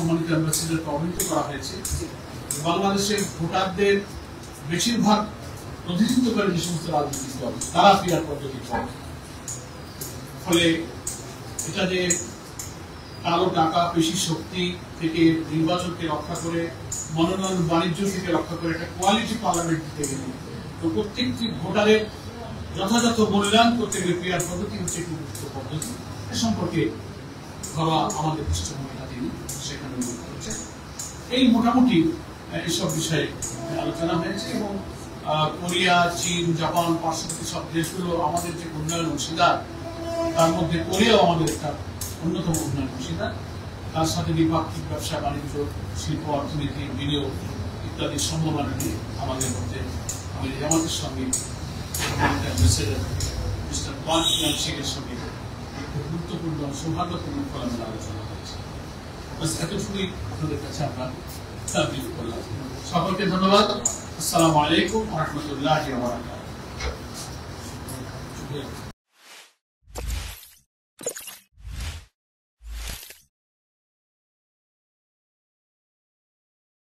সম্মানিত অ্যাম্বাসিডারকে অবহিত করা হয়েছে। বাংলাদেশের ভোটারদের বেশিরভাগ প্রতিনিধিত্ব করে যে সমস্ত রাজনৈতিক দল তারা পিআর পদ্ধতি করে। ফলে এটা যে কালো টাকা পেশি শক্তি থেকে নির্বাচনকে রক্ষা করে, মনোনয়ন বাণিজ্য থেকে রক্ষা করে একটা কোয়ালিটি পার্লামেন্ট দিতে গেলে তো প্রত্যেকটি ভোটারের যথাযথ মূল্যায়ন করতে গেলে পিআর পদ্ধতি হচ্ছে একটি উপযুক্ত পদ্ধতি। এ সম্পর্কে ঘরোয়া আমাদের দৃষ্টিভঙ্গিটা তিনি সেখানে উল্লেখ করেছেন। এই মোটামুটি এইসব বিষয়ে আলোচনা হয়েছে এবং কোরিয়া, চীন, জাপান, পার্শ্ববর্তী সব দেশগুলো আমাদের যে উন্নয়ন অংশীদার, তার মধ্যে কোরিয়াও আমাদের একটা অন্যতম উন্নয়ন অংশীদার। তার সাথে দ্বিপাক্ষিক ব্যবসা বাণিজ্য, শিল্প, অর্থনীতি, বিনিয়োগ ইত্যাদি সম্ভাবনা নিয়ে আমাদের মধ্যে আমাদের সঙ্গে মিস্টার ওয়ান সিংয়ের সঙ্গে গুরুত্বপূর্ণ সৌহার্দ্যপূর্ণ খোলামেলা আলোচনা হয়েছে। এতটুকুই আপনাদের কাছে আমরা তাবলিগ করলাম। সকলকে ধন্যবাদ। আসসালামু আলাইকুম ওয়া রাহমাতুল্লাহি ওয়া বারাকাতুহু।